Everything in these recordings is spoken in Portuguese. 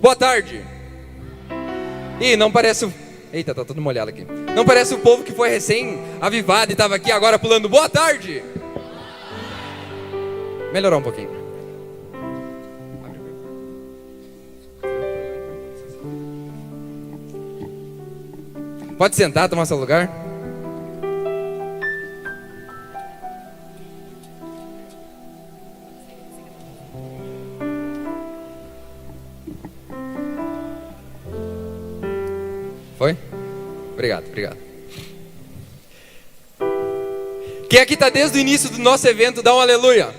Boa tarde. Ih, não parece o... Eita, tá todo molhado aqui. Não parece o povo que foi recém-avivado e estava aqui agora pulando boa tarde. Melhorou um pouquinho. Pode sentar, tomar seu lugar. Foi? Obrigado. Quem aqui está desde o início do nosso evento, dá um aleluia.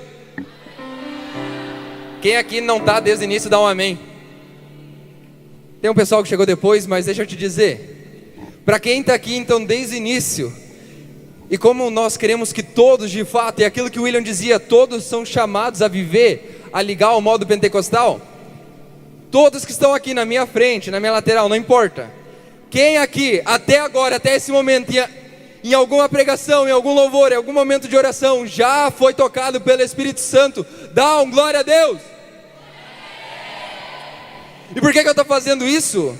Quem aqui não está desde o início, dá um amém. Tem um pessoal que chegou depois, mas deixa eu te dizer, para quem está aqui então desde o início, e como nós queremos que todos de fato, e aquilo que o William dizia, todos são chamados a viver, a ligar ao modo pentecostal, todos que estão aqui na minha frente, na minha lateral, não importa. Quem aqui, até agora, até esse momento, em alguma pregação, em algum louvor, em algum momento de oração, já foi tocado pelo Espírito Santo, dá um glória a Deus. E por que eu estou fazendo isso?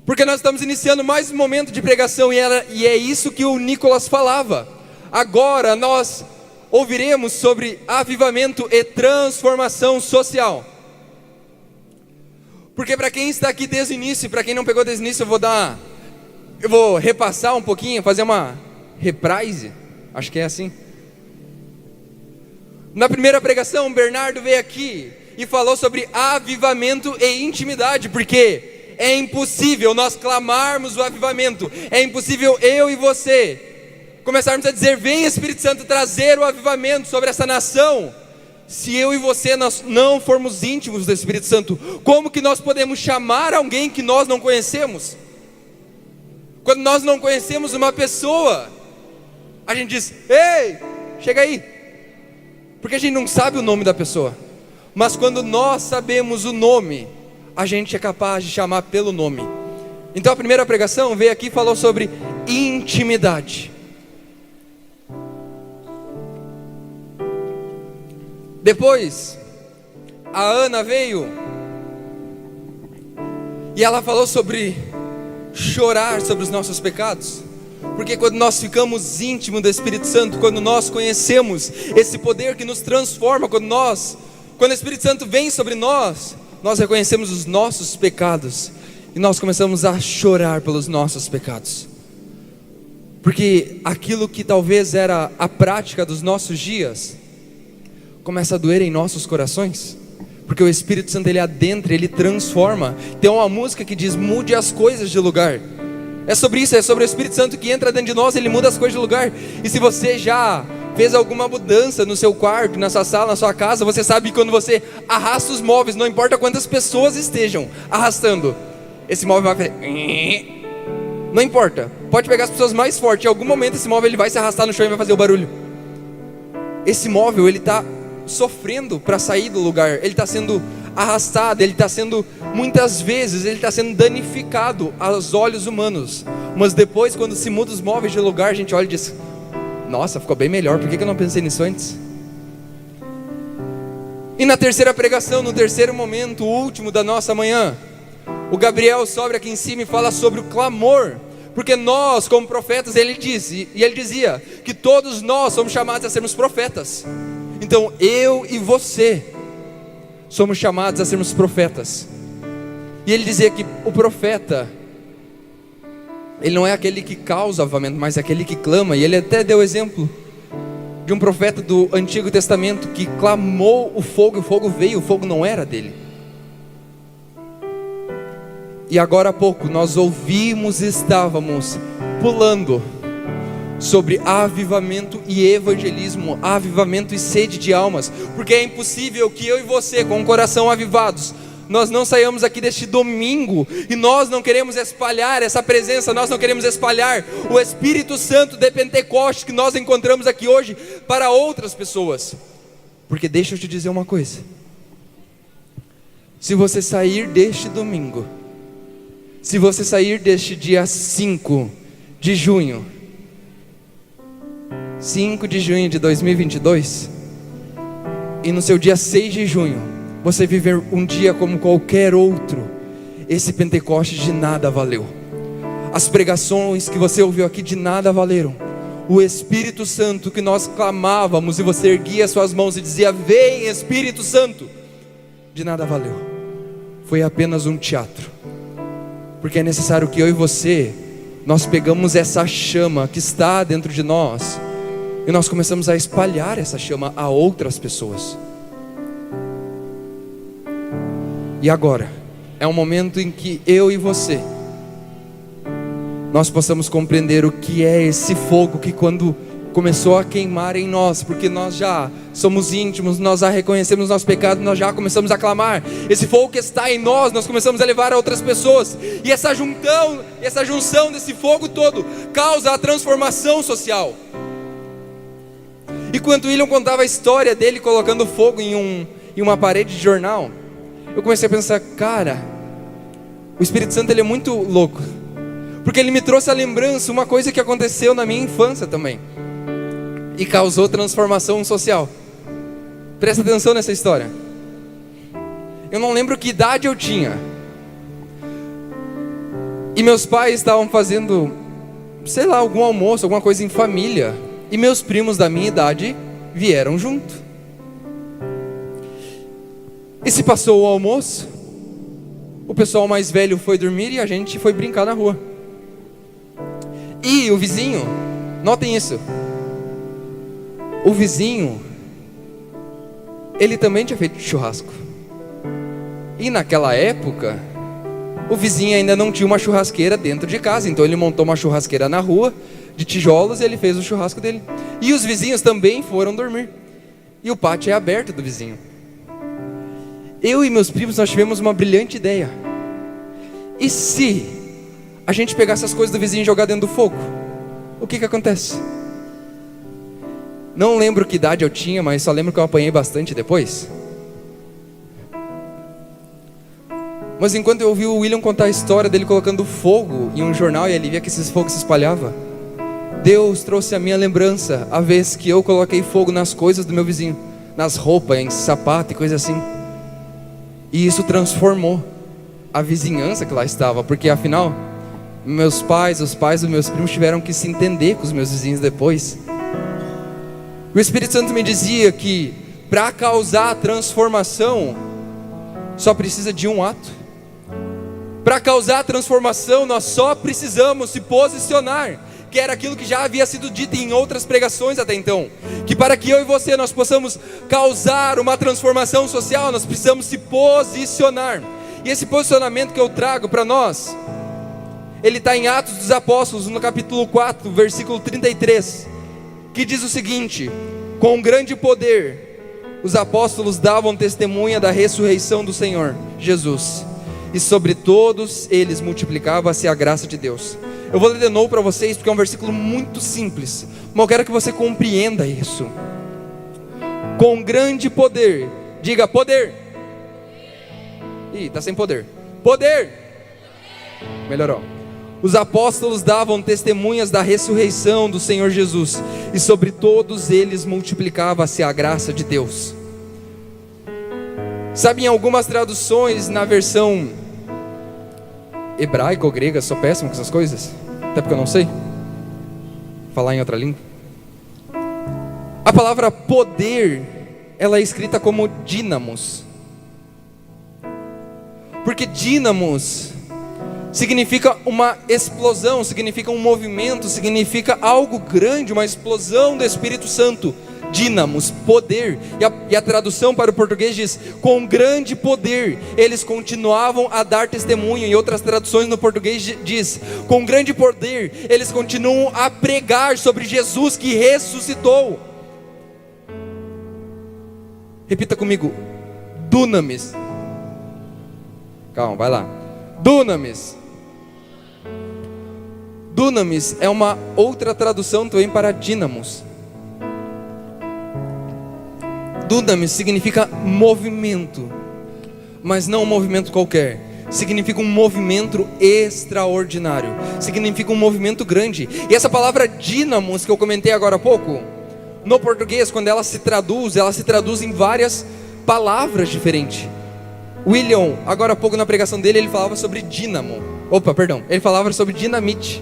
Porque nós estamos iniciando mais um momento de pregação, e é isso que o Nicolas falava. Agora nós ouviremos sobre avivamento e transformação social. Porque para quem está aqui desde o início, para quem não pegou desde o início, eu vou repassar um pouquinho, fazer uma reprise, acho que é assim. Na primeira pregação, o Bernardo veio aqui e falou sobre avivamento e intimidade, porque é impossível nós clamarmos o avivamento, é impossível eu e você começarmos a dizer, vem Espírito Santo trazer o avivamento sobre essa nação, se eu e você nós não formos íntimos do Espírito Santo. Como que nós podemos chamar alguém que nós não conhecemos? Quando nós não conhecemos uma pessoa, a gente diz, ei, chega aí, porque a gente não sabe o nome da pessoa. Mas quando nós sabemos o nome, a gente é capaz de chamar pelo nome. Então a primeira pregação veio aqui e falou sobre intimidade. Depois, a Ana veio e ela falou sobre chorar sobre os nossos pecados. Porque quando nós ficamos íntimos do Espírito Santo, quando nós conhecemos esse poder que nos transforma, quando o Espírito Santo vem sobre nós, nós reconhecemos os nossos pecados e nós começamos a chorar pelos nossos pecados. Porque aquilo que talvez era a prática dos nossos dias começa a doer em nossos corações, porque o Espírito Santo ele adentra, ele transforma. Tem uma música que diz, mude as coisas de lugar. É sobre isso, é sobre o Espírito Santo que entra dentro de nós, ele muda as coisas de lugar. E se você já fez alguma mudança no seu quarto, na sua sala, na sua casa, você sabe que quando você arrasta os móveis, não importa quantas pessoas estejam arrastando, esse móvel vai fazer... Não importa, pode pegar as pessoas mais fortes, em algum momento esse móvel ele vai se arrastar no chão e vai fazer o barulho. Esse móvel ele está sofrendo para sair do lugar, ele está sendo arrastado, ele está sendo, muitas vezes, ele está sendo danificado aos olhos humanos. Mas depois, quando se muda os móveis de lugar, a gente olha e diz, nossa, ficou bem melhor, por que eu não pensei nisso antes? E na terceira pregação, no terceiro momento, o último da nossa manhã, o Gabriel sobe aqui em cima e fala sobre o clamor. Porque nós, como profetas, ele dizia que todos nós somos chamados a sermos profetas. Então eu e você somos chamados a sermos profetas. E ele dizia que o profeta, ele não é aquele que causa avivamento, mas é aquele que clama. E ele até deu exemplo de um profeta do Antigo Testamento que clamou o fogo, e o fogo veio, o fogo não era dele. E agora há pouco nós ouvimos e estávamos pulando sobre avivamento e evangelismo, avivamento e sede de almas, porque é impossível que eu e você, com o coração avivados, nós não saiamos aqui deste domingo e nós não queremos espalhar essa presença, nós não queremos espalhar o Espírito Santo de Pentecostes que nós encontramos aqui hoje para outras pessoas. Porque deixa eu te dizer uma coisa, se você sair deste domingo, se você sair deste dia 5 de junho de 2022, e no seu dia 6 de junho, você viver um dia como qualquer outro, esse Pentecostes de nada valeu. As pregações que você ouviu aqui de nada valeram. O Espírito Santo que nós clamávamos e você erguia suas mãos e dizia: vem Espírito Santo, de nada valeu. Foi apenas um teatro. Porque é necessário que eu e você, nós pegamos essa chama que está dentro de nós e nós começamos a espalhar essa chama a outras pessoas. E agora é um momento em que eu e você, nós possamos compreender o que é esse fogo que quando começou a queimar em nós, porque nós já somos íntimos, nós já reconhecemos nosso pecado, nós já começamos a clamar. Esse fogo que está em nós, nós começamos a levar a outras pessoas. E essa junção desse fogo todo causa a transformação social. E quando William contava a história dele colocando fogo em uma parede de jornal, eu comecei a pensar, cara, o Espírito Santo ele é muito louco, porque ele me trouxe a lembrança, uma coisa que aconteceu na minha infância também, e causou transformação social. Presta atenção nessa história. Eu não lembro que idade eu tinha, e meus pais estavam fazendo, sei lá, algum almoço, alguma coisa em família, e meus primos da minha idade vieram junto. E se passou o almoço, o pessoal mais velho foi dormir e a gente foi brincar na rua. E o vizinho, notem isso, o vizinho, ele também tinha feito churrasco. E naquela época, o vizinho ainda não tinha uma churrasqueira dentro de casa, então ele montou uma churrasqueira na rua, de tijolos, e ele fez o churrasco dele. E os vizinhos também foram dormir. E o pátio é aberto do vizinho. Eu e meus primos, nós tivemos uma brilhante ideia. E se a gente pegasse as coisas do vizinho e jogar dentro do fogo, o que acontece? Não lembro que idade eu tinha, mas só lembro que eu apanhei bastante depois. Mas enquanto eu ouvi o William contar a história dele colocando fogo em um jornal e ele via que esse fogo se espalhava, Deus trouxe a minha lembrança a vez que eu coloquei fogo nas coisas do meu vizinho, nas roupas, em sapato e coisa assim. E isso transformou a vizinhança que lá estava, porque afinal, meus pais, os pais dos meus primos tiveram que se entender com os meus vizinhos depois. O Espírito Santo me dizia que para causar a transformação, só precisa de um ato. Para causar a transformação, nós só precisamos se posicionar, que era aquilo que já havia sido dito em outras pregações até então, que para que eu e você nós possamos causar uma transformação social, nós precisamos se posicionar. E esse posicionamento que eu trago para nós, ele está em Atos dos Apóstolos, no capítulo 4, versículo 33, que diz o seguinte: com grande poder os apóstolos davam testemunha da ressurreição do Senhor Jesus, e sobre todos eles multiplicava-se a graça de Deus. Eu vou ler de novo para vocês, porque é um versículo muito simples, mas eu quero que você compreenda isso. Com grande poder, diga poder. Ih, está sem poder. Poder. Melhorou. Os apóstolos davam testemunhas da ressurreição do Senhor Jesus, e sobre todos eles multiplicava-se a graça de Deus. Sabe, em algumas traduções, na versão hebraica ou grega, sou péssimo com essas coisas, até porque eu não sei falar em outra língua. A palavra poder, ela é escrita como dínamos, porque dínamos significa uma explosão, significa um movimento, significa algo grande, uma explosão do Espírito Santo. Dínamos, poder, e a tradução para o português diz: com grande poder eles continuavam a dar testemunho. Em outras traduções no português diz: com grande poder eles continuam a pregar sobre Jesus que ressuscitou. Repita comigo: dunamis. Calma, vai lá. Dunamis. Dunamis é uma outra tradução também para dínamos. Dunamis significa movimento, mas não um movimento qualquer. Significa um movimento extraordinário, significa um movimento grande. E essa palavra dínamos que eu comentei agora há pouco, no português, quando ela se traduz em várias palavras diferentes. William, agora há pouco na pregação dele, ele falava sobre dínamo. Ele falava sobre dinamite.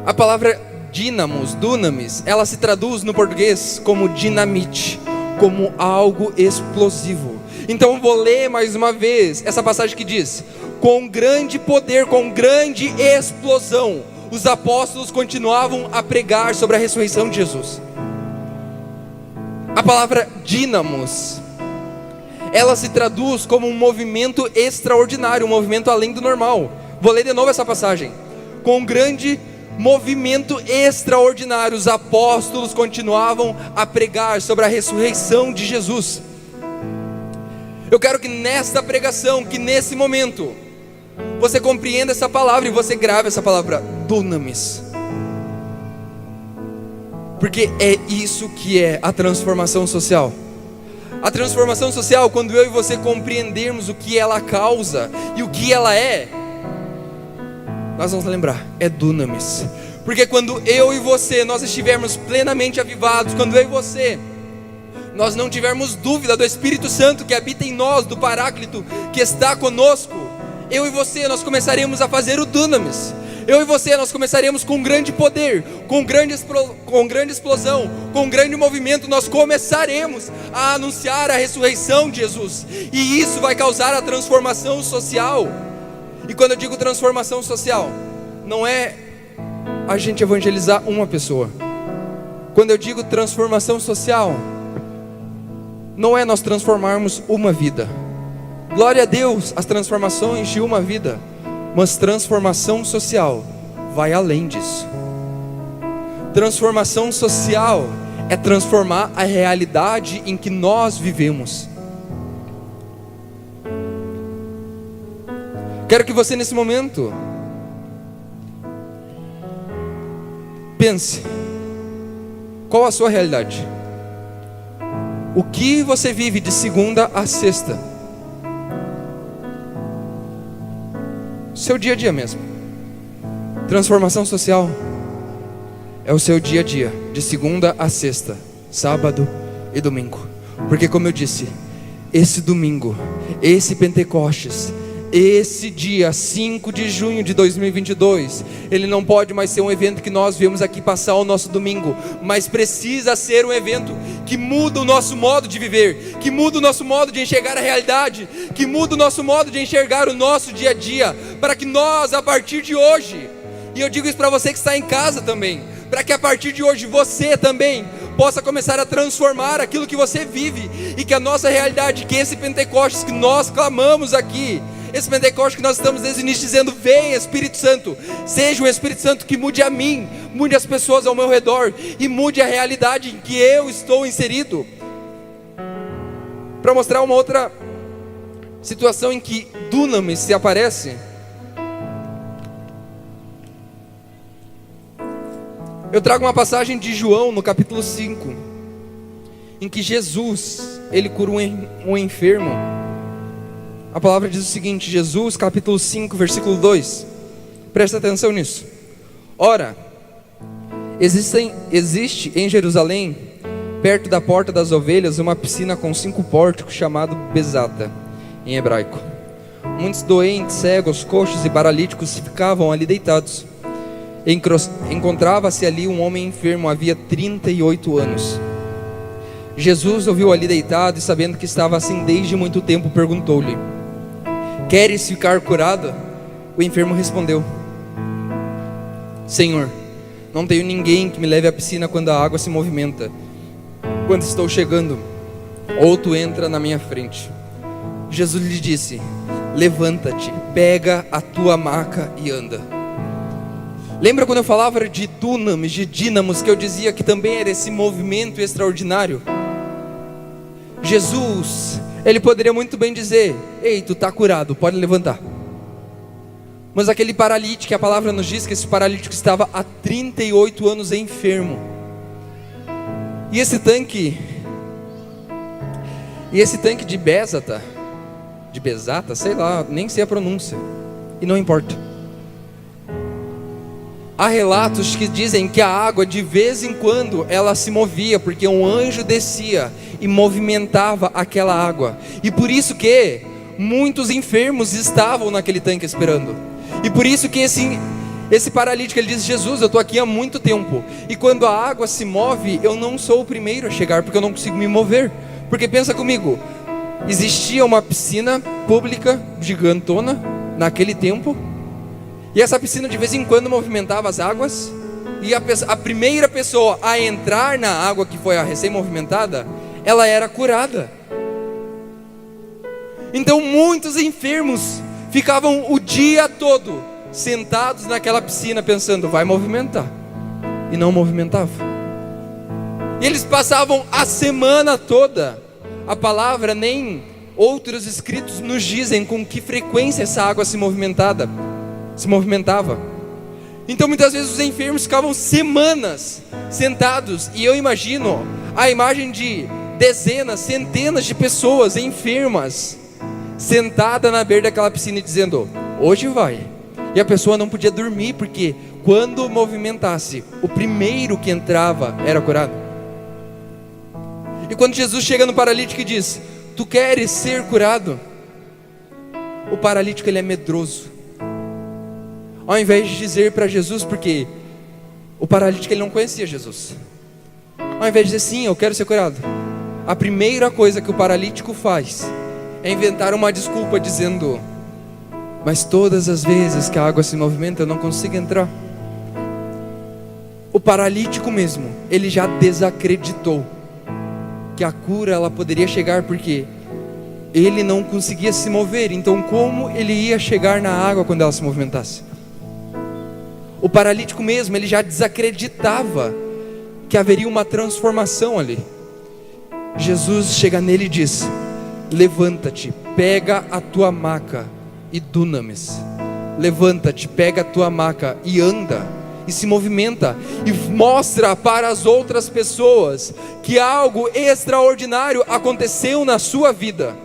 A palavra dínamos, dunamis, ela se traduz no português como dinamite, como algo explosivo. Então eu vou ler mais uma vez essa passagem que diz: com grande poder, com grande explosão, os apóstolos continuavam a pregar sobre a ressurreição de Jesus. A palavra dínamos, ela se traduz como um movimento extraordinário, um movimento além do normal. Vou ler de novo essa passagem. Com grande movimento extraordinário, os apóstolos continuavam a pregar sobre a ressurreição de Jesus. Eu quero que nesta pregação, que nesse momento, você compreenda essa palavra e você grave essa palavra, dunamis. Porque é isso que é a transformação social. A transformação social, quando eu e você compreendermos o que ela causa e o que ela é, nós vamos lembrar, é dunamis. Porque quando eu e você, nós estivermos plenamente avivados, quando eu e você, nós não tivermos dúvida do Espírito Santo que habita em nós, do Paráclito que está conosco, eu e você, nós começaremos a fazer o dunamis. Eu e você, nós começaremos com grande poder, com grande explosão, com grande movimento, nós começaremos a anunciar a ressurreição de Jesus. E isso vai causar a transformação social. E quando eu digo transformação social, não é a gente evangelizar uma pessoa. Quando eu digo transformação social, não é nós transformarmos uma vida. Glória a Deus, as transformações de uma vida. Mas transformação social vai além disso. Transformação social é transformar a realidade em que nós vivemos. Quero que você nesse momento pense, qual a sua realidade? O que você vive de segunda a sexta? Seu dia a dia mesmo. Transformação social é o seu dia a dia, de segunda a sexta, sábado e domingo. Porque como eu disse, esse domingo, esse Pentecostes, esse dia 5 de junho de 2022, ele não pode mais ser um evento que nós viemos aqui passar o nosso domingo, mas precisa ser um evento que muda o nosso modo de viver, que muda o nosso modo de enxergar a realidade, que muda o nosso modo de enxergar o nosso dia a dia, para que nós, a partir de hoje, e eu digo isso para você que está em casa também, para que a partir de hoje você também possa começar a transformar aquilo que você vive, e que a nossa realidade, que esse Pentecostes que nós clamamos aqui, esse Pentecostes que nós estamos desde o início dizendo: vem Espírito Santo, seja um Espírito Santo que mude a mim, mude as pessoas ao meu redor e mude a realidade em que eu estou inserido. Para mostrar uma outra situação em que dunamis se aparece, eu trago uma passagem de João no capítulo 5, em que Jesus, ele cura um enfermo. A palavra diz o seguinte, Jesus capítulo 5 versículo 2, presta atenção nisso. Ora, existe em Jerusalém, perto da porta das ovelhas, uma piscina com 5 pórticos, chamado Bezata, em hebraico. Muitos doentes, cegos, coxos e paralíticos ficavam ali deitados. Encontrava-se ali um homem enfermo, havia 38 anos. Jesus ouviu ali deitado e, sabendo que estava assim desde muito tempo, perguntou-lhe: queres ficar curado? O enfermo respondeu: Senhor, não tenho ninguém que me leve à piscina quando a água se movimenta. Quando estou chegando, outro entra na minha frente. Jesus lhe disse: levanta-te, pega a tua maca e anda. Lembra quando eu falava de dunamis, de dínamos, que eu dizia que também era esse movimento extraordinário? Jesus, ele poderia muito bem dizer: ei, tu está curado, pode levantar. Mas aquele paralítico, a palavra nos diz que esse paralítico estava há 38 anos enfermo. E esse tanque de Bezata, sei lá, nem sei a pronúncia, e não importa. Há relatos que dizem que a água de vez em quando ela se movia, porque um anjo descia e movimentava aquela água. E por isso que muitos enfermos estavam naquele tanque esperando. E por isso que esse paralítico, ele diz: Jesus, eu estou aqui há muito tempo, e quando a água se move, eu não sou o primeiro a chegar, porque eu não consigo me mover. Porque pensa comigo, existia uma piscina pública gigantona naquele tempo, e essa piscina de vez em quando movimentava as águas, e a primeira pessoa a entrar na água, que foi a recém-movimentada, ela era curada. Então muitos enfermos ficavam o dia todo sentados naquela piscina pensando: vai movimentar, e não movimentava. E eles passavam a semana toda. A palavra nem outros escritos nos dizem com que frequência essa água se movimentava. Então muitas vezes os enfermos ficavam semanas sentados, e eu imagino a imagem de dezenas, centenas de pessoas enfermas sentada na beira daquela piscina e dizendo: hoje vai. E a pessoa não podia dormir, porque quando movimentasse, o primeiro que entrava era curado. E quando Jesus chega no paralítico e diz: tu queres ser curado? O paralítico, ele é medroso. Ao invés de dizer para Jesus, porque o paralítico, ele não conhecia Jesus, ao invés de dizer: sim, eu quero ser curado, a primeira coisa que o paralítico faz é inventar uma desculpa, dizendo: mas todas as vezes que a água se movimenta, eu não consigo entrar. O paralítico mesmo, ele já desacreditou que a cura ela poderia chegar, porque ele não conseguia se mover. Então como ele ia chegar na água quando ela se movimentasse? O paralítico mesmo, ele já desacreditava que haveria uma transformação ali. Jesus chega nele e diz: levanta-te, pega a tua maca e dunamis. Levanta-te, pega a tua maca e anda, e se movimenta, e mostra para as outras pessoas que algo extraordinário aconteceu na sua vida.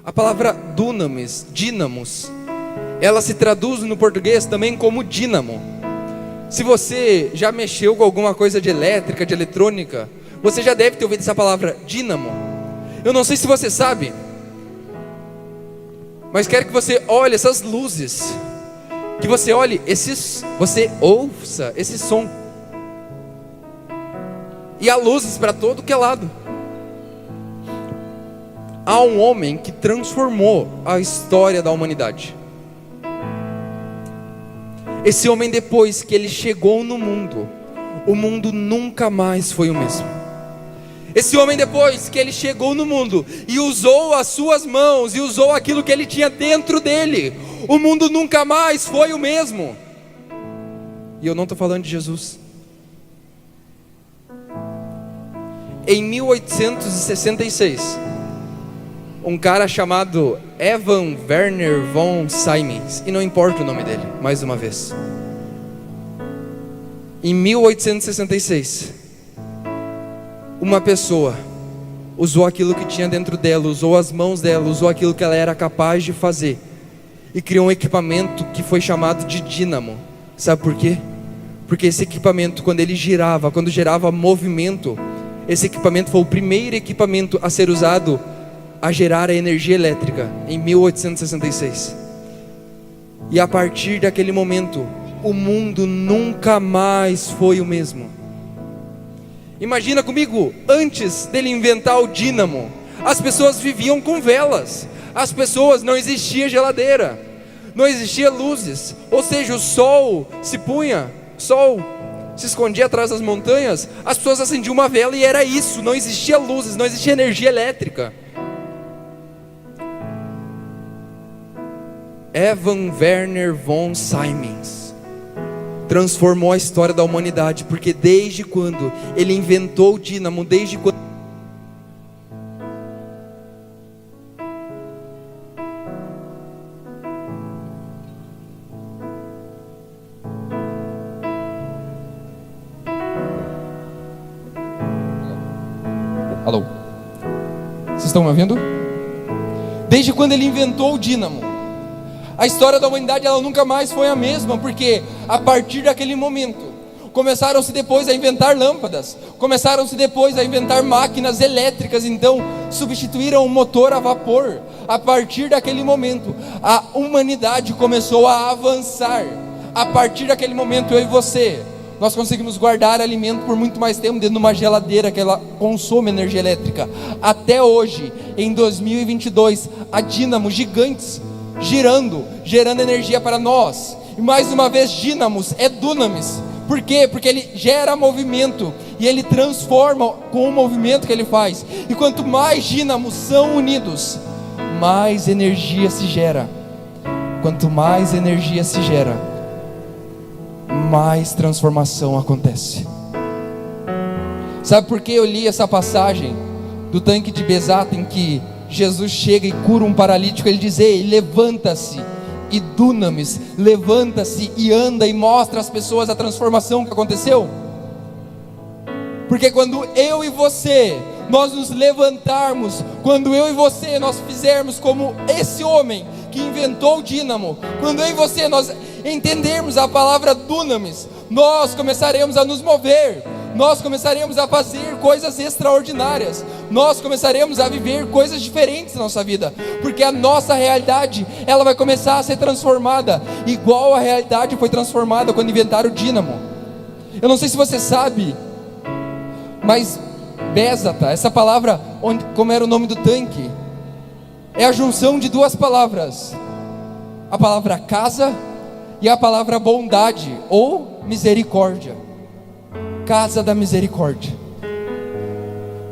A palavra dunamis, dínamos, ela se traduz no português também como dínamo. Se você já mexeu com alguma coisa de elétrica, de eletrônica, você já deve ter ouvido essa palavra dínamo. Eu não sei se você sabe, mas quero que você olhe essas luzes, que você olhe você ouça esse som. E há luzes para todo que é lado. Há um homem que transformou a história da humanidade. Esse homem, depois que ele chegou no mundo, o mundo nunca mais foi o mesmo. Esse homem, depois que ele chegou no mundo e usou as suas mãos e usou aquilo que ele tinha dentro dele, o mundo nunca mais foi o mesmo. E eu não estou falando de Jesus. Em 1866, um cara chamado Evan Werner von Siemens, e não importa o nome dele, mais uma vez, em 1866, uma pessoa usou aquilo que tinha dentro dela, usou as mãos dela, usou aquilo que ela era capaz de fazer, e criou um equipamento que foi chamado de dínamo. Sabe por quê? Porque esse equipamento, quando ele girava, quando gerava movimento, esse equipamento foi o primeiro equipamento a ser usado a gerar a energia elétrica em 1866. E a partir daquele momento, o mundo nunca mais foi o mesmo. Imagina comigo, antes dele inventar o dínamo, as pessoas viviam com velas. As pessoas, não existia geladeira, não existia luzes, ou seja, o sol se escondia atrás das montanhas, as pessoas acendiam uma vela e era isso, não existia luzes, não existia energia elétrica. Evan Werner von Siemens transformou a história da humanidade, porque desde quando ele inventou o dínamo, desde quando Alô? Vocês estão me ouvindo? Desde quando ele inventou o dínamo, A história da humanidade, ela nunca mais foi a mesma, porque a partir daquele momento começaram-se depois a inventar lâmpadas, começaram-se depois a inventar máquinas elétricas, então substituíram o motor a vapor. A partir daquele momento, a humanidade começou a avançar. A partir daquele momento, eu e você, nós conseguimos guardar alimento por muito mais tempo dentro de uma geladeira que ela consome energia elétrica. Até hoje, em 2022, há dínamos gigantes gerando energia para nós. E mais uma vez, dínamos é dunamis. Por quê? Porque ele gera movimento e ele transforma com o movimento que ele faz. E quanto mais dínamos são unidos, mais energia se gera. Quanto mais energia se gera, mais transformação acontece. Sabe por que eu li essa passagem do tanque de Bezata, em que Jesus chega e cura um paralítico? Ele diz: ei, levanta-se. E dunamis, levanta-se e anda e mostra às pessoas a transformação que aconteceu. Porque quando eu e você, nós nos levantarmos, quando eu e você, nós fizermos como esse homem que inventou o dínamo, quando eu e você, nós entendermos a palavra dunamis, nós começaremos a nos mover, nós começaremos a fazer coisas extraordinárias, nós começaremos a viver coisas diferentes na nossa vida, porque a nossa realidade, ela vai começar a ser transformada, igual a realidade foi transformada quando inventaram o dínamo. Eu não sei se você sabe, mas Bezata, essa palavra, como era o nome do tanque, é a junção de duas palavras, a palavra casa e a palavra bondade ou misericórdia. Casa da misericórdia.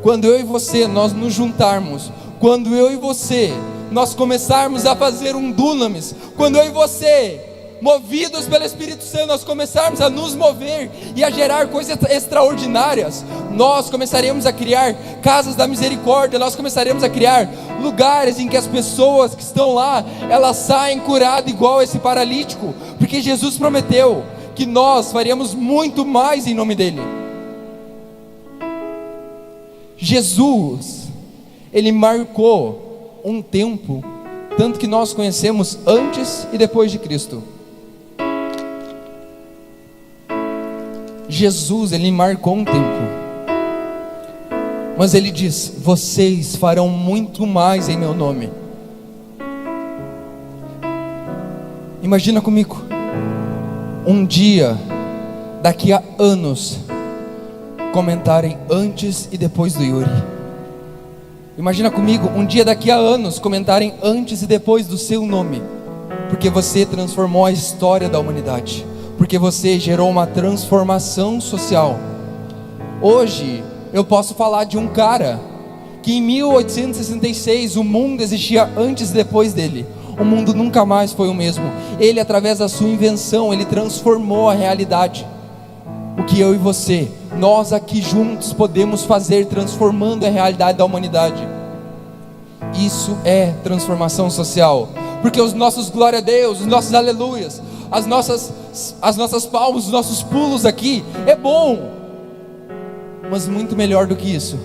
Quando eu e você, nós nos juntarmos, quando eu e você, nós começarmos a fazer um dunamis, quando eu e você, movidos pelo Espírito Santo, nós começarmos a nos mover e a gerar coisas extraordinárias, nós começaremos a criar casas da misericórdia, nós começaremos a criar lugares em que as pessoas que estão lá, elas saem curadas igual esse paralítico, porque Jesus prometeu que nós faríamos muito mais em nome dele. Jesus, ele marcou um tempo, tanto que nós conhecemos antes e depois de Cristo. Jesus, ele marcou um tempo, mas ele diz: vocês farão muito mais em meu nome. Imagina comigo, um dia, daqui a anos, comentarem antes e depois do Yuri. Imagina comigo, um dia daqui a anos, comentarem antes e depois do seu nome, porque você transformou a história da humanidade, porque você gerou uma transformação social. Hoje, eu posso falar de um cara, que em 1866, o mundo existia antes e depois dele. O mundo nunca mais foi o mesmo. Ele, através da sua invenção, ele transformou a realidade. O que eu e você, nós aqui juntos podemos fazer, transformando a realidade da humanidade. Isso é transformação social. Porque os nossos glória a Deus, os nossos aleluias, as nossas palmas, os nossos pulos aqui, é bom. Mas muito melhor do que isso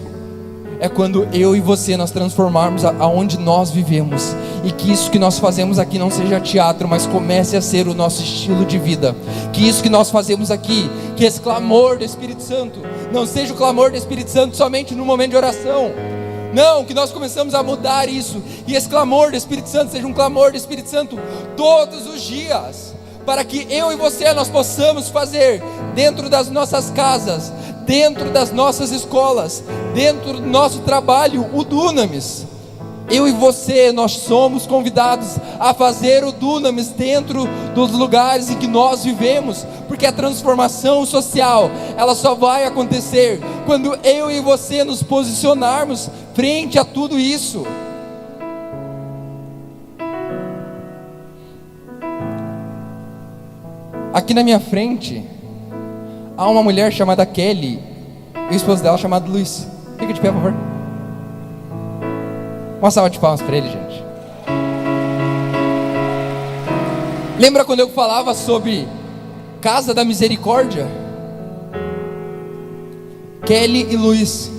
é quando eu e você, nós transformarmos aonde nós vivemos, e que isso que nós fazemos aqui não seja teatro, mas comece a ser o nosso estilo de vida. Que isso que nós fazemos aqui, que esse clamor do Espírito Santo não seja o clamor do Espírito Santo somente no momento de oração. Não, que nós começamos a mudar isso, e esse clamor do Espírito Santo seja um clamor do Espírito Santo todos os dias, para que eu e você, nós possamos fazer dentro das nossas casas, dentro das nossas escolas, dentro do nosso trabalho, o dunamis. Eu e você, nós somos convidados a fazer o dunamis dentro dos lugares em que nós vivemos, porque a transformação social, ela só vai acontecer quando eu e você nos posicionarmos frente a tudo isso. Aqui na minha frente há uma mulher chamada Kelly, e o esposo dela chamado Luiz. Fica de pé, por favor. Uma salva de palmas para ele, gente. Lembra quando eu falava sobre Casa da Misericórdia? Kelly e Luiz,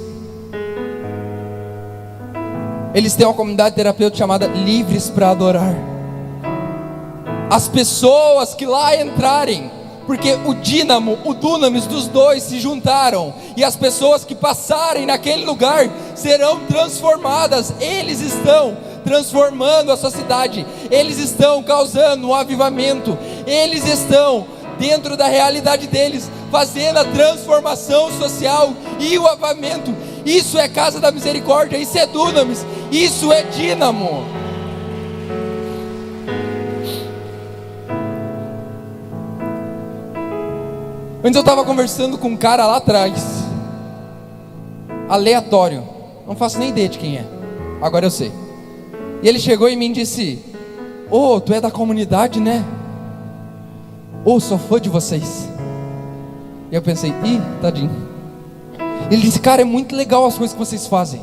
eles têm uma comunidade terapêutica chamada Livres para Adorar. as pessoas que lá entrarem, porque o dínamo, o dunamis dos dois se juntaram, e as pessoas que passarem naquele lugar serão transformadas. Eles estão transformando a sua cidade, eles estão causando um avivamento, eles estão dentro da realidade deles, fazendo a transformação social e o avivamento. Isso é casa da misericórdia, isso é dunamis, isso é dínamo. Antes eu estava conversando com um cara lá atrás, aleatório, não faço nem ideia de quem é, agora eu sei. E ele chegou em mim e disse: "Ô, tu é da comunidade, né? Ô, sou fã de vocês." E eu pensei: ih, tadinho. Ele disse: "Cara, é muito legal as coisas que vocês fazem."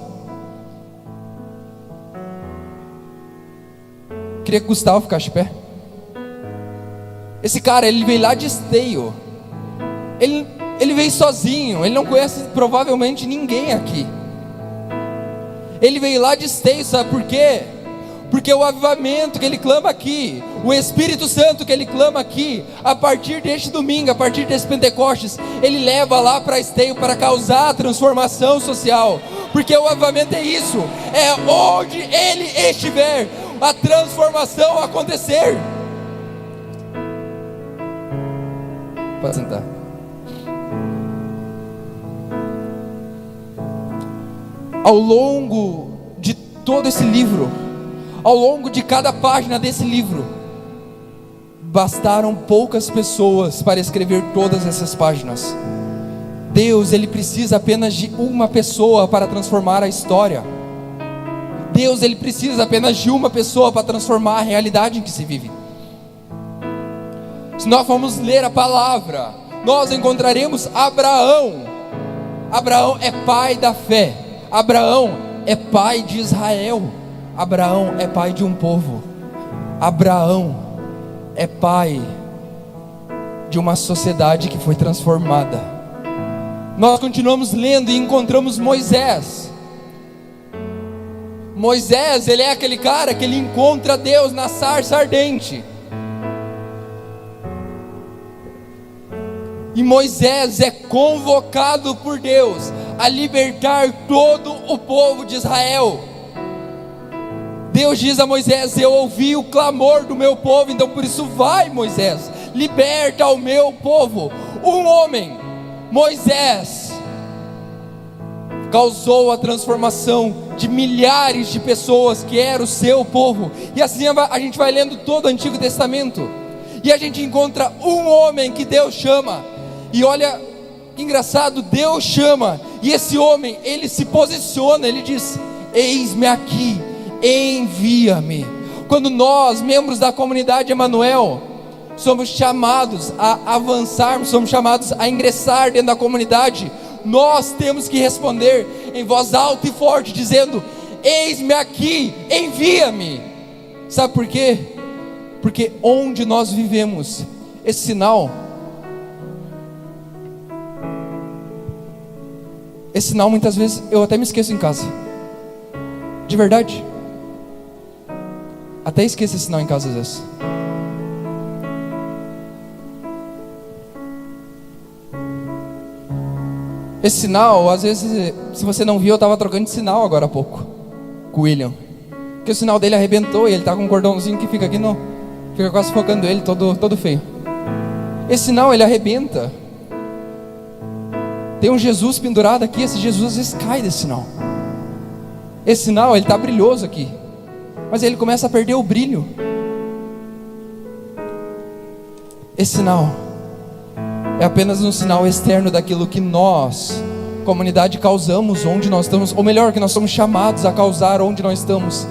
Queria que o Gustavo ficasse de pé. Esse cara, ele veio lá de Esteio. Ele veio sozinho, ele não conhece provavelmente ninguém aqui. Ele veio lá de Esteio, sabe por quê? Porque o avivamento que ele clama aqui, o Espírito Santo que ele clama aqui, a partir deste domingo, a partir desse Pentecostes, ele leva lá para Esteio para causar a transformação social. Porque o avivamento é isso, é onde ele estiver, a transformação acontecer. Pode sentar. Ao longo de todo esse livro, ao longo de cada página desse livro, bastaram poucas pessoas para escrever todas essas páginas. Deus, ele precisa apenas de uma pessoa para transformar a história. Deus, ele precisa apenas de uma pessoa para transformar a realidade em que se vive. Se nós formos ler a palavra, nós encontraremos Abraão. Abraão é pai da fé. Abraão é pai de Israel. Abraão é pai de um povo. Abraão é pai de uma sociedade que foi transformada. Nós continuamos lendo e encontramos Moisés. Moisés, ele é aquele cara que ele encontra Deus na sarça ardente. E Moisés é convocado por Deus a libertar todo o povo de Israel. Deus diz a Moisés: "Eu ouvi o clamor do meu povo, então por isso vai, Moisés, liberta o meu povo." Um homem, Moisés, causou a transformação de milhares de pessoas que era o seu povo. E assim a gente vai lendo todo o Antigo Testamento, e a gente encontra um homem que Deus chama. E olha, engraçado, Deus chama, e esse homem, ele se posiciona, ele diz: "Eis-me aqui, envia-me." Quando nós, membros da comunidade Emanuel, somos chamados a avançarmos, somos chamados a ingressar dentro da comunidade, nós temos que responder em voz alta e forte, dizendo: "Eis-me aqui, envia-me." Sabe por quê? Porque onde nós vivemos, esse sinal muitas vezes eu até me esqueço em casa. De verdade. Até esqueço esse sinal em casa às vezes. Esse sinal, às vezes, se você não viu, eu estava trocando de sinal agora há pouco com o William. Porque o sinal dele arrebentou e ele está com um cordãozinho que fica aqui no... Fica quase focando ele, todo feio. Esse sinal, ele arrebenta. Tem um Jesus pendurado aqui, esse Jesus às vezes cai desse sinal. Esse sinal, ele está brilhoso aqui, mas ele começa a perder o brilho. Esse sinal é apenas um sinal externo daquilo que nós, comunidade, causamos onde nós estamos, ou melhor, que nós somos chamados a causar onde nós estamos.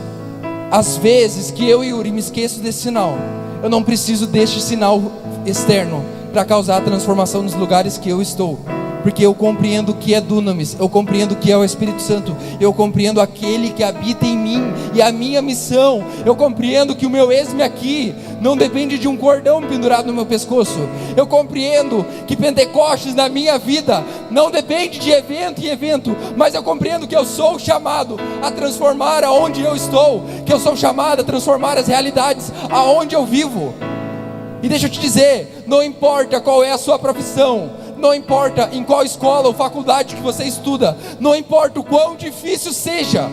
Às vezes que eu e Yuri me esqueço desse sinal, eu não preciso deste sinal externo para causar a transformação nos lugares que eu estou. Porque eu compreendo o que é dunamis, eu compreendo o que é o Espírito Santo, eu compreendo aquele que habita em mim e a minha missão. Eu compreendo que o meu eis-me aqui não depende de um cordão pendurado no meu pescoço. Eu compreendo que Pentecostes na minha vida não depende de evento em evento, mas eu compreendo que eu sou chamado a transformar aonde eu estou, que eu sou chamado a transformar as realidades aonde eu vivo. E deixa eu te dizer, não importa qual é a sua profissão, não importa em qual escola ou faculdade que você estuda, não importa o quão difícil seja,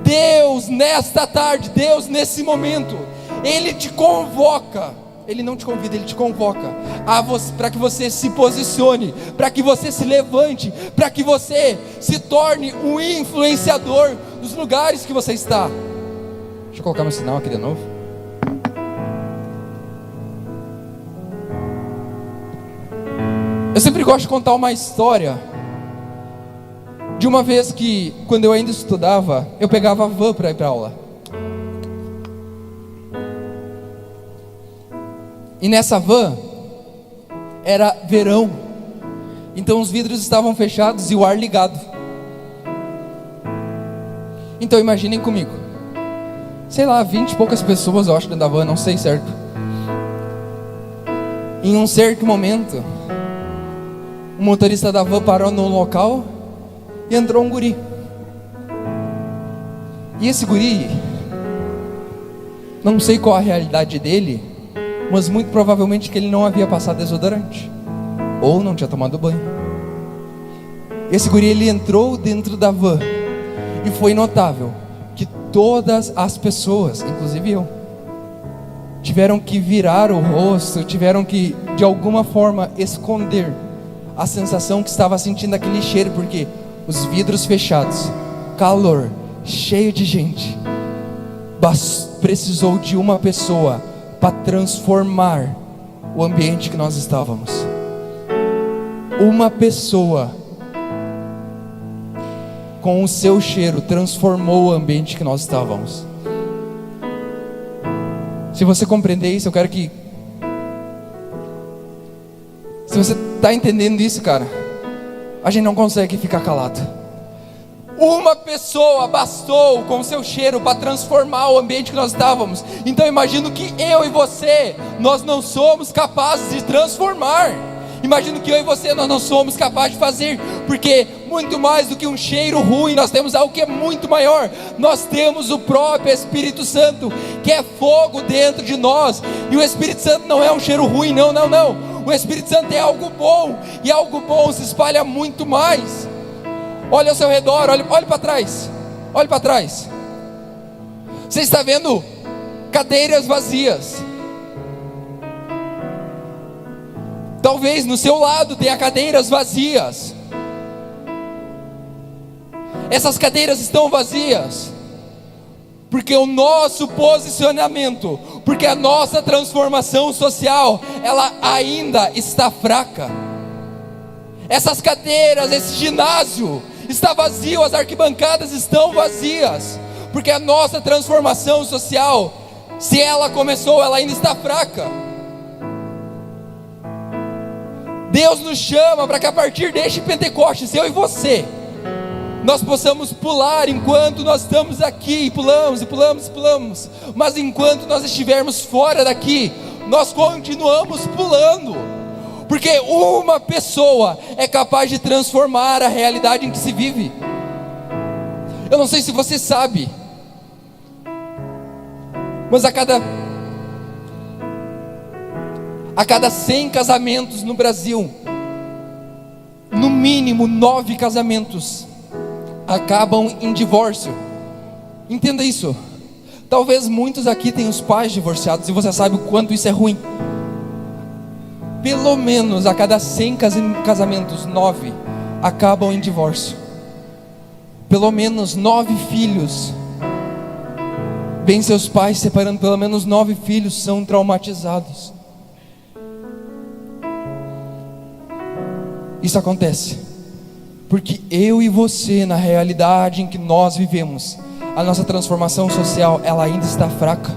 Deus nesta tarde, Deus nesse momento, Ele te convoca. Ele não te convida, Ele te convoca para que você se posicione, para que você se levante, para que você se torne um influenciador dos lugares que você está. Deixa eu colocar meu sinal aqui de novo. Eu sempre gosto de contar uma história de uma vez que, quando eu ainda estudava, eu pegava a van para ir para aula. E nessa van era verão, então os vidros estavam fechados e o ar ligado. Então imaginem comigo, sei lá, 20 e poucas pessoas, eu acho, dentro da van, não sei certo. Em um certo momento, o motorista da van parou no local e entrou um guri. E esse guri, não sei qual a realidade dele, mas muito provavelmente que ele não havia passado desodorante, ou não tinha tomado banho. Esse guri, ele entrou dentro da van, e foi notável que todas as pessoas, inclusive eu, tiveram que virar o rosto, tiveram que de alguma forma esconder a sensação que estava sentindo aquele cheiro, porque os vidros fechados, calor, cheio de gente, precisou de uma pessoa para transformar o ambiente que nós estávamos. Uma pessoa com o seu cheiro transformou o ambiente que nós estávamos. Se você compreender isso, eu quero que, se você está entendendo isso, cara, a gente não consegue ficar calado. Uma pessoa bastou com o seu cheiro para transformar o ambiente que nós estávamos. Então imagino que eu e você, nós não somos capazes de transformar. Imagino que eu e você, nós não somos capazes de fazer, porque muito mais do que um cheiro ruim, nós temos algo que é muito maior. Nós temos o próprio Espírito Santo, que é fogo dentro de nós. E o Espírito Santo não é um cheiro ruim, não. O Espírito Santo é algo bom, e algo bom se espalha muito mais. Olha ao seu redor, olhe para trás. Olhe para trás. Você está vendo cadeiras vazias. Talvez no seu lado tenha cadeiras vazias. Essas cadeiras estão vazias porque o nosso posicionamento, porque a nossa transformação social, ela ainda está fraca. Essas cadeiras, esse ginásio está vazio, as arquibancadas estão vazias, porque a nossa transformação social, se ela começou, ela ainda está fraca. Deus nos chama para que a partir deste Pentecostes, eu e você, nós possamos pular enquanto nós estamos aqui, e pulamos, mas enquanto nós estivermos fora daqui, nós continuamos pulando, porque uma pessoa é capaz de transformar a realidade em que se vive. Eu não sei se você sabe, mas a cada 100 casamentos no Brasil, no mínimo 9 casamentos acabam em divórcio. Entenda isso. Talvez muitos aqui tenham os pais divorciados, e você sabe o quanto isso é ruim. Pelo menos a cada 100 casamentos, 9 acabam em divórcio. Pelo menos 9 filhos vêm seus pais separando. Pelo menos 9 filhos são traumatizados. Isso acontece porque eu e você, na realidade em que nós vivemos, a nossa transformação social, ela ainda está fraca.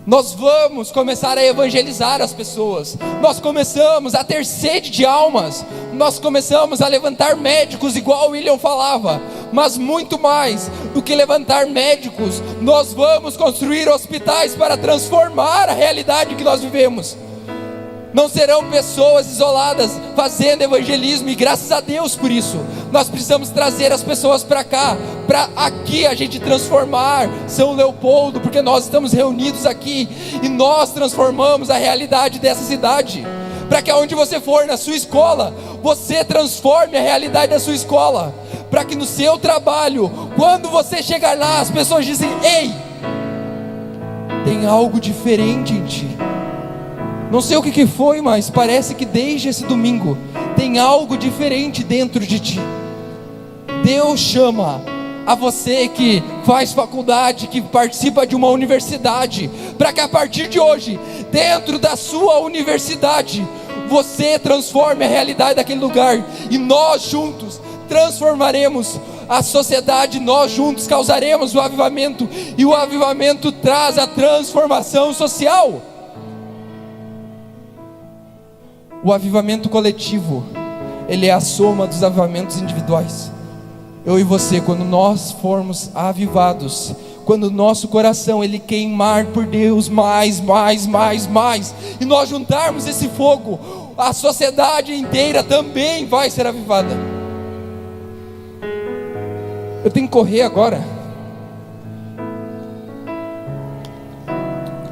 Nós vamos começar a evangelizar as pessoas, nós começamos a ter sede de almas, nós começamos a levantar médicos, igual o William falava, mas muito mais do que levantar médicos, nós vamos construir hospitais para transformar a realidade que nós vivemos. Não serão pessoas isoladas fazendo evangelismo, e graças a Deus por isso, nós precisamos trazer as pessoas para cá, para aqui a gente transformar São Leopoldo, porque nós estamos reunidos aqui e nós transformamos a realidade dessa cidade, para que aonde você for, na sua escola, você transforme a realidade da sua escola, para que no seu trabalho, quando você chegar lá, as pessoas dizem: ei, tem algo diferente em ti. Não sei o que foi, mas parece que desde esse domingo tem algo diferente dentro de ti. Deus chama a você que faz faculdade, que participa de uma universidade, para que a partir de hoje, dentro da sua universidade, você transforme a realidade daquele lugar, e nós juntos transformaremos a sociedade, nós juntos causaremos o avivamento, e o avivamento traz a transformação social. O avivamento coletivo, ele é a soma dos avivamentos individuais. Eu e você, quando nós formos avivados, quando o nosso coração ele queimar por Deus mais, e nós juntarmos esse fogo, a sociedade inteira também vai ser avivada. Eu tenho que correr agora,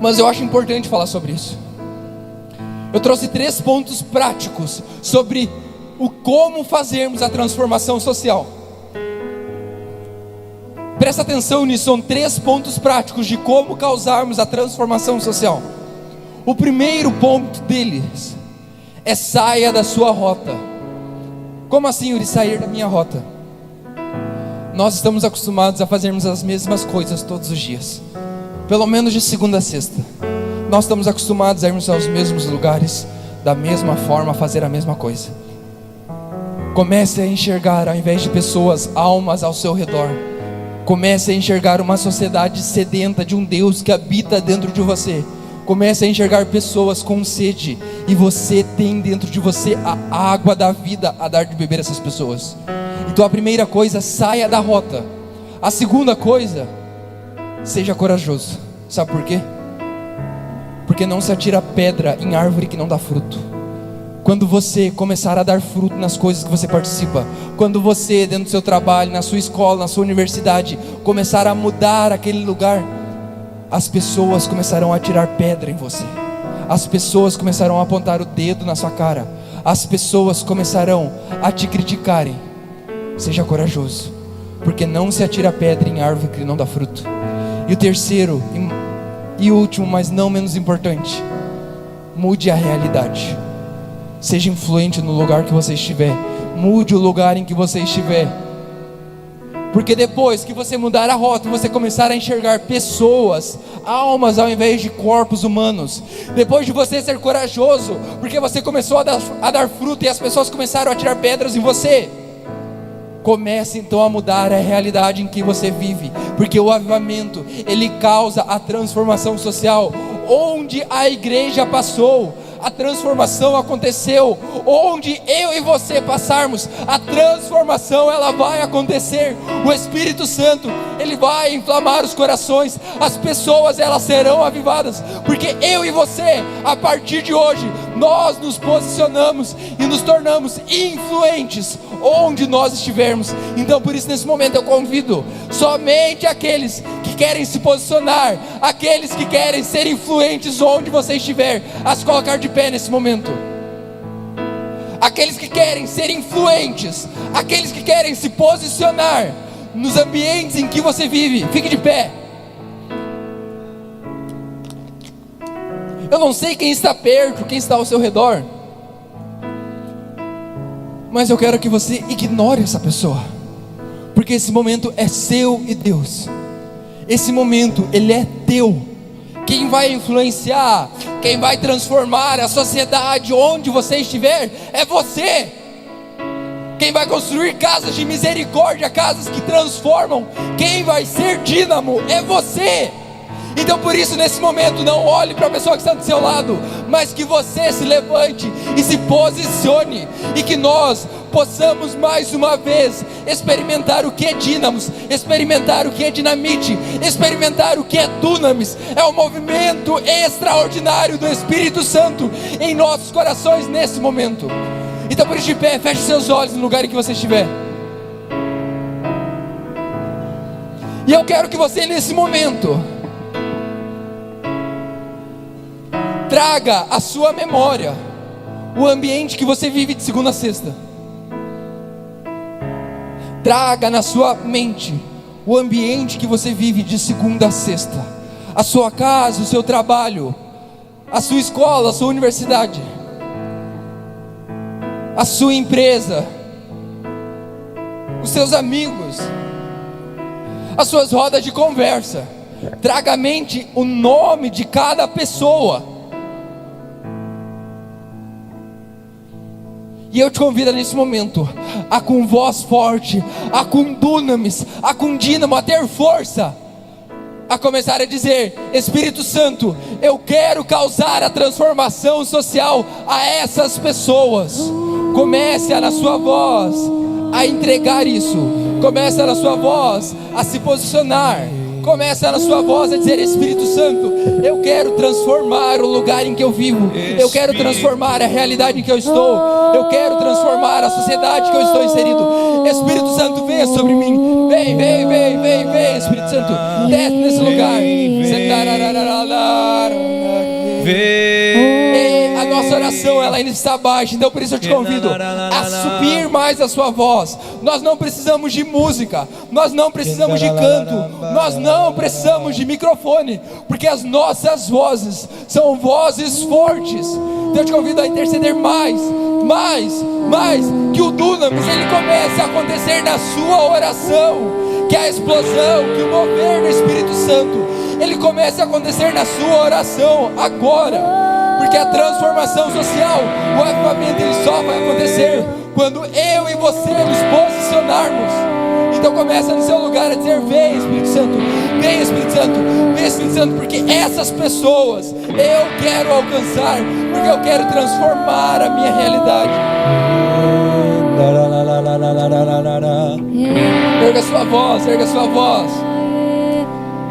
mas eu acho importante falar sobre isso. Eu trouxe 3 pontos práticos sobre o como fazermos a transformação social. Presta atenção nisso, são 3 pontos práticos de como causarmos a transformação social. O primeiro ponto deles é: saia da sua rota. Como assim, Yuri, sair da minha rota? Nós estamos acostumados a fazermos as mesmas coisas todos os dias, pelo menos de segunda a sexta. Nós estamos acostumados a irmos aos mesmos lugares, da mesma forma, a fazer a mesma coisa. Comece a enxergar, ao invés de pessoas, almas ao seu redor. Comece a enxergar uma sociedade sedenta de um Deus que habita dentro de você. Comece a enxergar pessoas com sede, e você tem dentro de você a água da vida a dar de beber a essas pessoas. Então a primeira coisa, saia da rota. A segunda coisa, seja corajoso. Sabe por quê? Porque não se atira pedra em árvore que não dá fruto. Quando você começar a dar fruto nas coisas que você participa, quando você, dentro do seu trabalho, na sua escola, na sua universidade, começar a mudar aquele lugar, as pessoas começarão a tirar pedra em você. As pessoas começarão a apontar o dedo na sua cara. As pessoas começarão a te criticarem. Seja corajoso, porque não se atira pedra em árvore que não dá fruto. E o terceiro e último, mas não menos importante, mude a realidade. Seja influente no lugar que você estiver. Mude o lugar em que você estiver. Porque depois que você mudar a rota, você começar a enxergar pessoas, almas ao invés de corpos humanos. Depois de você ser corajoso, porque você começou a dar fruto e as pessoas começaram a tirar pedras em você, comece então a mudar a realidade em que você vive, porque o avivamento, ele causa a transformação social. Onde a igreja passou, a transformação aconteceu. Onde eu e você passarmos, a transformação ela vai acontecer. O Espírito Santo, ele vai inflamar os corações. As pessoas, elas serão avivadas, porque eu e você, a partir de hoje, nós nos posicionamos e nos tornamos influentes onde nós estivermos. Então por isso nesse momento eu convido somente aqueles que querem se posicionar, aqueles que querem ser influentes onde você estiver, a se colocar de pé nesse momento. Aqueles que querem ser influentes, aqueles que querem se posicionar nos ambientes em que você vive, fique de pé. Eu não sei quem está perto, quem está ao seu redor, mas eu quero que você ignore essa pessoa, porque esse momento é seu e Deus. Esse momento, ele é teu. Quem vai influenciar, quem vai transformar a sociedade onde você estiver, é você. Quem vai construir casas de misericórdia, casas que transformam, quem vai ser dínamo, é você. Então por isso nesse momento não olhe para a pessoa que está do seu lado, mas que você se levante e se posicione, e que nós possamos mais uma vez experimentar o que é dínamos, experimentar o que é dinamite, experimentar o que é dunamis. É um movimento extraordinário do Espírito Santo em nossos corações nesse momento. Então por isso de pé, feche seus olhos no lugar em que você estiver. E eu quero que você, nesse momento, traga à sua memória o ambiente que você vive de segunda a sexta. Traga na sua mente o ambiente que você vive de segunda a sexta. A sua casa, o seu trabalho, a sua escola, a sua universidade, a sua empresa, os seus amigos, as suas rodas de conversa. Traga à mente o nome de cada pessoa. E eu te convido nesse momento a com voz forte, a com dunamis, a com dínamo, a ter força, a começar a dizer: Espírito Santo, eu quero causar a transformação social a essas pessoas. Comece na sua voz a entregar isso. Comece na sua voz a se posicionar. Começa na sua voz a dizer: Espírito Santo, eu quero transformar o lugar em que eu vivo. Eu quero transformar a realidade em que eu estou. Eu quero transformar a sociedade que eu estou inserido. Espírito Santo, venha sobre mim. Vem, vem, vem, vem, vem, Espírito Santo. Desce nesse lugar. A nossa oração, ela ainda está baixa. Então por isso eu te convido a subir mais a sua voz. Nós não precisamos de música, nós não precisamos de canto, nós não precisamos de microfone, porque as nossas vozes são vozes fortes. Então eu te convido a interceder mais, que o dunamis ele comece a acontecer na sua oração, que a explosão, que o mover do Espírito Santo ele comece a acontecer na sua oração agora. Porque a transformação social, o avivamento, ele só vai acontecer quando eu e você nos posicionarmos. Então começa no seu lugar a dizer: vem Espírito Santo, vem Espírito Santo, vem Espírito Santo, porque essas pessoas eu quero alcançar, porque eu quero transformar a minha realidade. Erga sua voz, erga sua voz.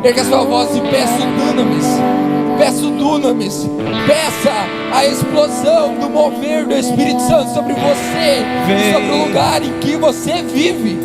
Erga sua voz e peça o dunamis. Peça o dunamis. Peça a explosão do mover do Espírito Santo sobre você, sobre o lugar em que você vive.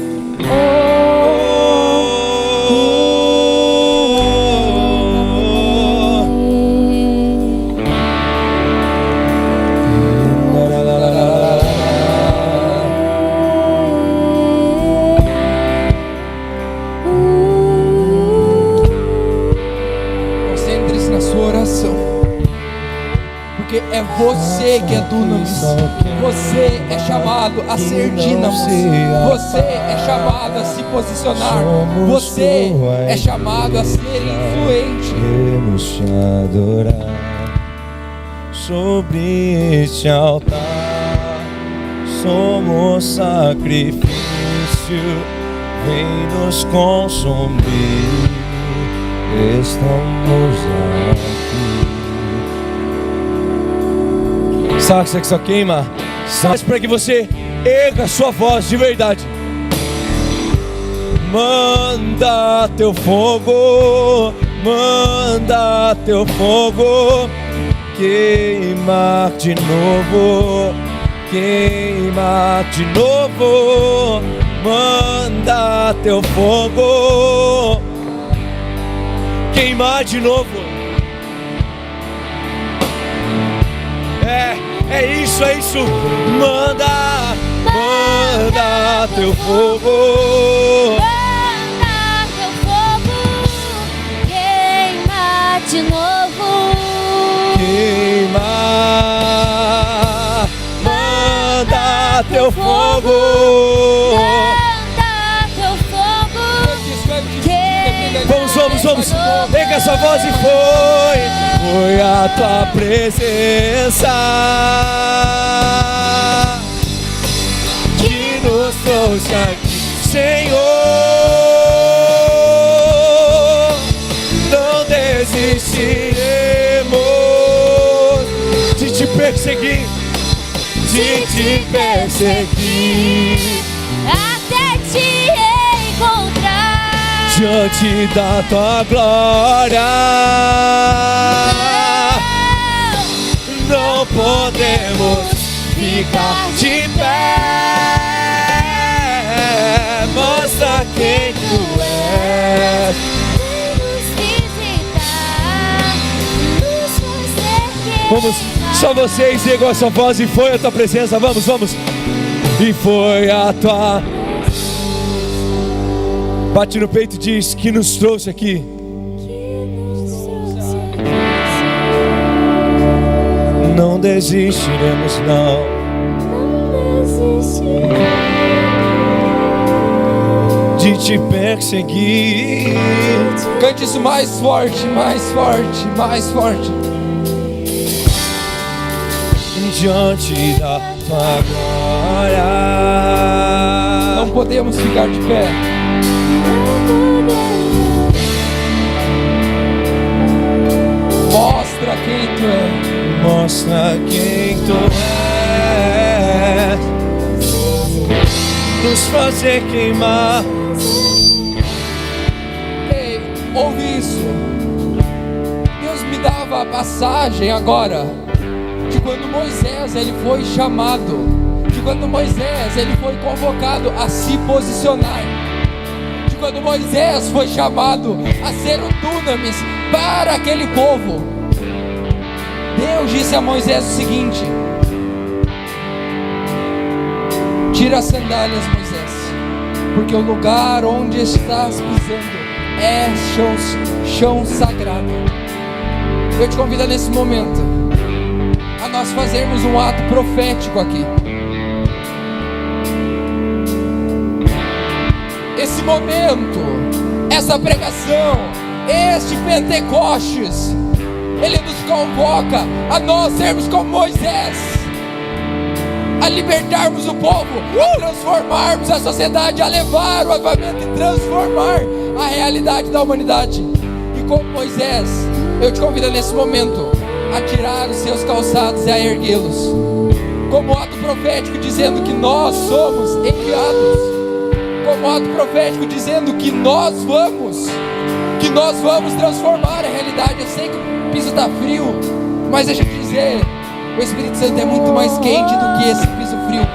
É você que é dunamis. Você é chamado a ser dínamos. Você é chamado a se posicionar. Você é chamado a ser influente. Queremos te adorar sobre este altar. Somos sacrifício, vem nos consumir. Estamos aqui. Sabe que só queima? Mas para que você erga sua voz de verdade. Manda teu fogo, manda teu fogo, queima de novo, queima de novo. Manda teu fogo, queimar de novo. É isso, é isso. Manda, manda teu fogo. Manda teu fogo, queima de novo. Queima. Manda teu fogo. Manda teu fogo, Vamos. Pega essa voz e foi a tua presença que nos trouxe aqui, Senhor. Não desistiremos de te perseguir, até te encontrar diante da tua glória. Não podemos ficar de pé. Mostra quem tu és. Vamos, só vocês ergam a sua voz. E foi a tua presença, vamos, vamos. E foi a tua. Bate no peito e diz que nos trouxe aqui. Não desistiremos, não. De te perseguir. Cante isso mais forte, mais forte, mais forte. Diante da tua glória. Não podemos ficar de pé. Mostra quem tu é. Mostra quem tu és. Nos fazer queimar. Ei, ouve isso. Deus me dava a passagem agora de quando Moisés ele foi chamado, de quando Moisés ele foi convocado a se posicionar, de quando Moisés foi chamado a ser o dunamis para aquele povo. Deus disse a Moisés o seguinte: tira as sandálias, Moisés, porque o lugar onde estás pisando é chão sagrado. Eu te convido nesse momento a nós fazermos um ato profético aqui. Esse momento, essa pregação, este Pentecostes, ele nos convoca a nós sermos como Moisés, a libertarmos o povo, a transformarmos a sociedade, a levar o avivamento e transformar a realidade da humanidade. E como Moisés, eu te convido nesse momento a tirar os seus calçados e a erguê-los, como ato profético dizendo que nós somos enviados, como ato profético dizendo que nós vamos transformar a realidade. Eu sei que o piso está frio, mas deixa eu te dizer, o Espírito Santo é muito mais quente do que esse piso frio.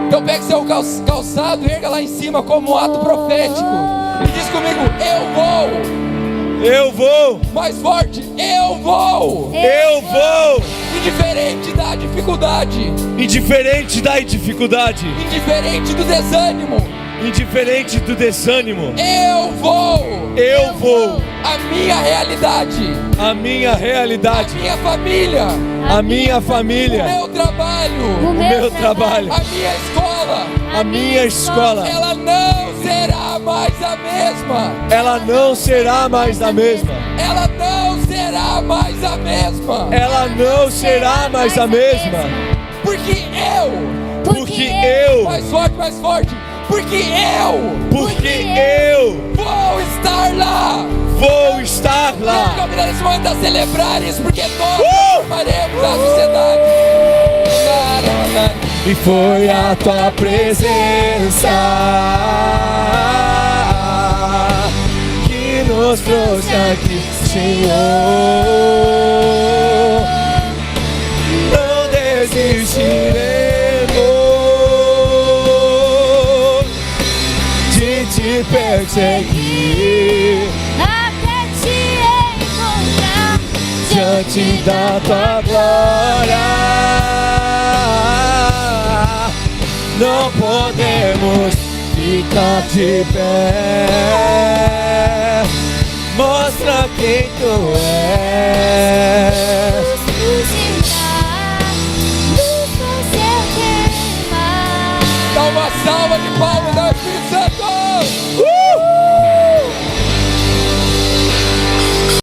Então pegue seu calçado e erga lá em cima como ato profético e diz comigo: eu vou, mais forte, eu vou, indiferente da dificuldade, indiferente da dificuldade, indiferente do desânimo, indiferente do desânimo, eu vou, a minha realidade, a minha realidade, a minha família, o meu trabalho, a minha escola, ela não será mais a mesma, ela não será mais a mesma, ela não será mais a mesma, ela não será mais a mesma, porque eu, mais forte, porque eu vou estar lá. Vou estar lá. Eu convido nesse momento a celebrar isso, porque nós transformaremos a sociedade. E foi a tua presença que nos trouxe aqui, Senhor. Não desistiremos de te perseguir Até te encontrar diante da tua glória. Não podemos ficar de pé. Mostra quem tu és.